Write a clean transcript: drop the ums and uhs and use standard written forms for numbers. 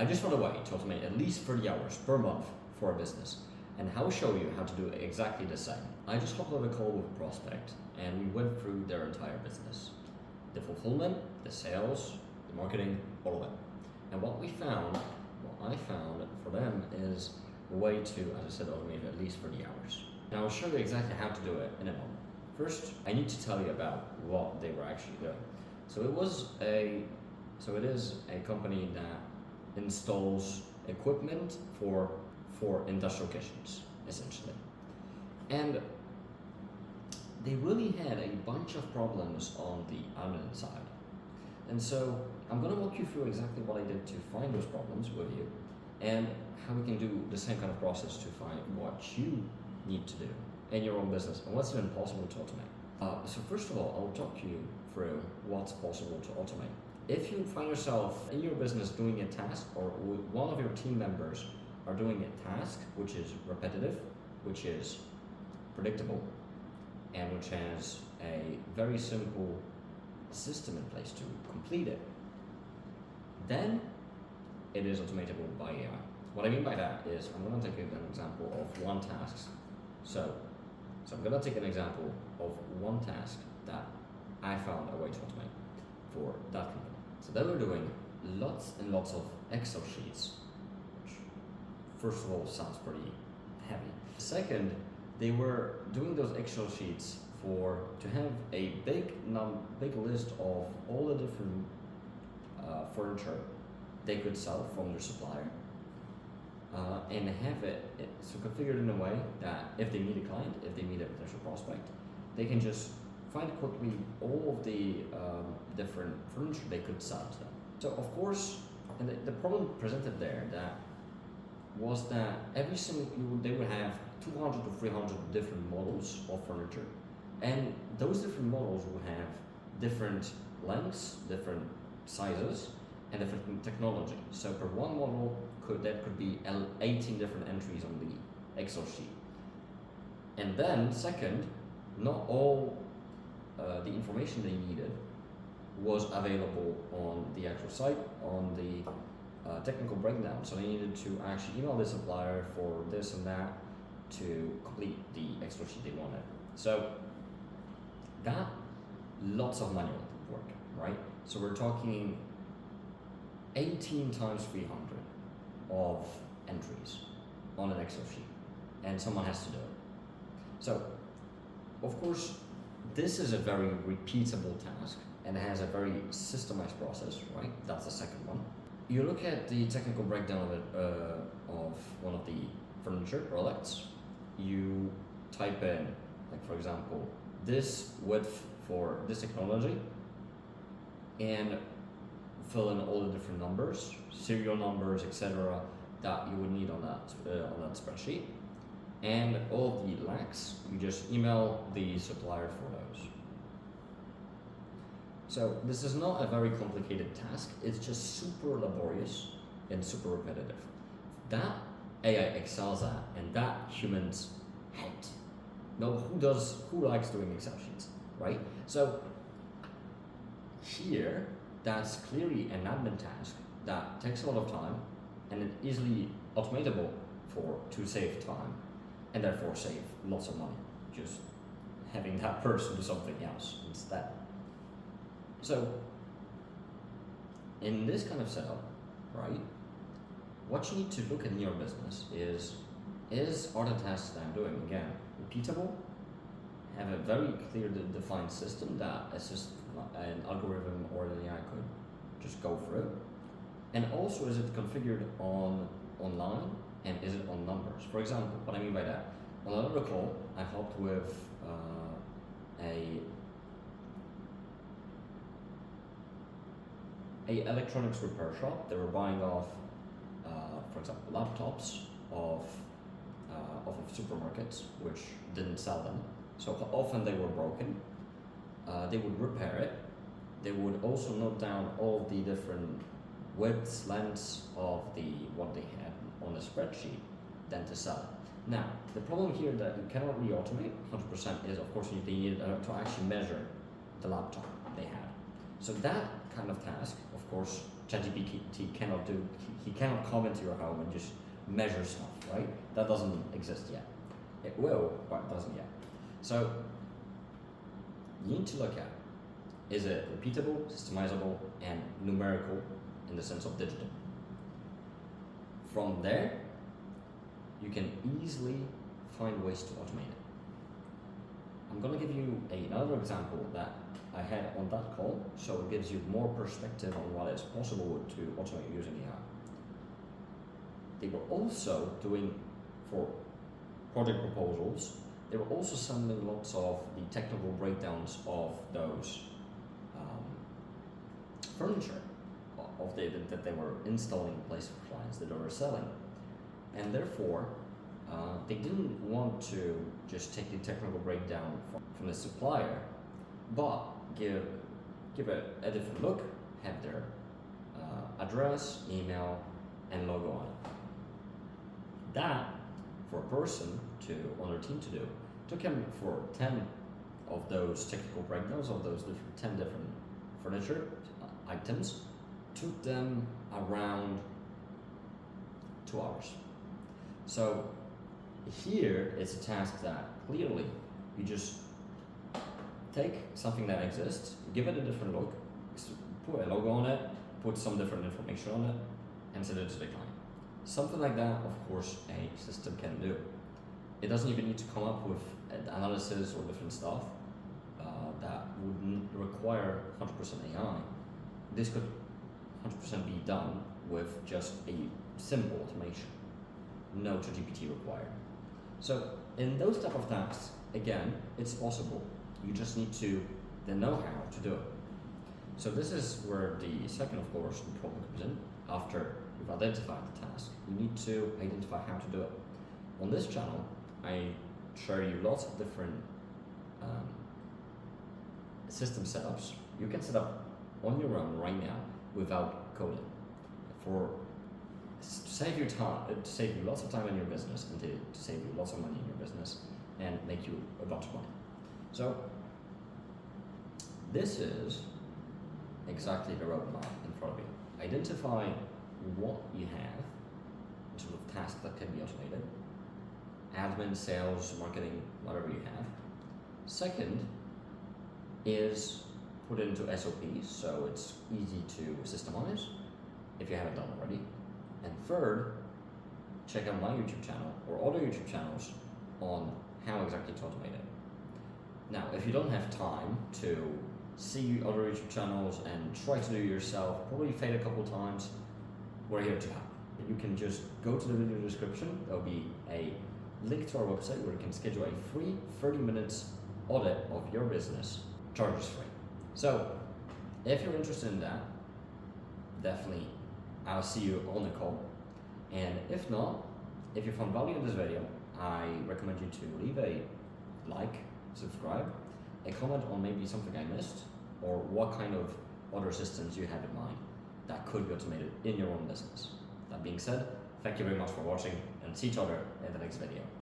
I just found a way to automate at least 30 hours per month for a business, and I'll show you how to do exactly the same. I just hopped on a call with a prospect and we went through their entire business. The fulfillment, the sales, the marketing, all of it. And what I found for them is a way to, as I said, automate at least 30 hours. And I'll show you exactly how to do it in a moment. First, I need to tell you about what they were actually doing. So it is a company that installs equipment for industrial kitchens, essentially. And they really had a bunch of problems on the admin side. And so I'm going to walk you through exactly what I did to find those problems with you, and how we can do the same kind of process to find what you need to do in your own business and what's even possible to automate. So first of all, I'll talk you through what's possible to automate. If you find yourself in your business doing a task, or one of your team members are doing a task which is repetitive, which is predictable, and which has a very simple system in place to complete it, then it is automatable by AI. What I mean by that is, I'm going to take an example of one task. So I'm going to take an example of one task that I found a way to automate for that company. So they were doing lots and lots of Excel sheets, which first of all sounds pretty heavy. Second, they were doing those Excel sheets to have a big list of all the different furniture they could sell from their supplier, and have it so configured in a way that if they meet a client, if they meet a potential prospect, they can just find quickly all of the different furniture they could sell to them. So of course, and the problem presented there was that they would have 200 to 300 different models of furniture, and those different models would have different lengths, different sizes, and different technology. So per one model that could be 18 different entries on the Excel sheet. And then second, not all the information they needed was available on the actual site, on the technical breakdown. So they needed to actually email the supplier for this and that to complete the Excel sheet they wanted. So that, lots of manual work, right? So we're talking 18 times 300 of entries on an Excel sheet, and someone has to do it. So of course, this is a very repeatable task and has a very systemized process, right? That's the second one. You look at the technical breakdown of it, of one of the furniture products. You type in, like for example, this width for this technology, and fill in all the different numbers, serial numbers, etc., that you would need on that spreadsheet. And all the lacks, you just email the supplier for those. So this is not a very complicated task, it's just super laborious and super repetitive. That AI excels at, and that humans hate. No, who likes doing Excel sheets, right? So here, that's clearly an admin task that takes a lot of time, and it's easily automatable to save time, and therefore save lots of money, just having that person do something else instead. So in this kind of setup, right, what you need to look at in your business are the tasks that I'm doing, again, repeatable, have a very clear defined system that an algorithm or an AI could just go through, and also is it configured online, and is it on numbers? For example, what I mean by that, on another call, I helped with a electronics repair shop. They were buying off, for example, laptops of supermarkets which didn't sell them. So often they were broken. They would repair it. They would also note down all the different widths, lengths of what they had on the spreadsheet, then to sell it. Now, the problem here that you cannot really automate 100% is, of course, they needed to actually measure the laptop they had. So that kind of task, of course, ChatGPT cannot do. He cannot come into your home and just measure stuff, right? That doesn't exist yet. It will, but it doesn't yet. So you need to look at, is it repeatable, systemizable, and numerical in the sense of digital? From there, you can easily find ways to automate it. I'm going to give you another example that I had on that call, so it gives you more perspective on what is possible to automate using AI. They were also doing, for project proposals, they were also sending lots of the technical breakdowns of those furniture that they were installing in place for clients that they were selling. And therefore, they didn't want to just take the technical breakdown from the supplier, but give it a different look, have their address, email, and logo on it. That, for a person on their team to do, took him for 10 of those technical breakdowns of those 10 different furniture items, took them around 2 hours. So here it's a task that clearly you just take something that exists, give it a different look, put a logo on it, put some different information on it, and send it to the client. Something like that, of course, a system can do. It doesn't even need to come up with analysis or different stuff that wouldn't require 100% AI. This could 100% be done with just a simple automation. No ChatGPT required. So in those type of tasks, again, it's possible. You just need to know how to do it. So this is where the second, of course, the problem comes in. After you've identified the task, you need to identify how to do it. On this channel, I share you lots of different system setups you can set up on your own right now without coding, to save you time, to save you lots of time in your business, and to save you lots of money in your business, and make you a bunch of money. So this is exactly the roadmap in front of you. Identify what you have in terms of tasks that can be automated. Admin, sales, marketing, whatever you have. Second is put it into SOPs, so it's easy to systemize if you haven't done already. And third, check out my YouTube channel or other YouTube channels on how exactly to automate it. Now, if you don't have time to see other YouTube channels and try to do it yourself, probably fail a couple times, we're here to help. You can just go to the video description. There'll be a link to our website where you can schedule a free 30 minutes audit of your business, charges free. So if you're interested in that, definitely I'll see you on the call. And if not, if you found value in this video, I recommend you to leave a like, subscribe, a comment on maybe something I missed, or what kind of other systems you have in mind that could be automated in your own business. That being said, thank you very much for watching, and see each other in the next video.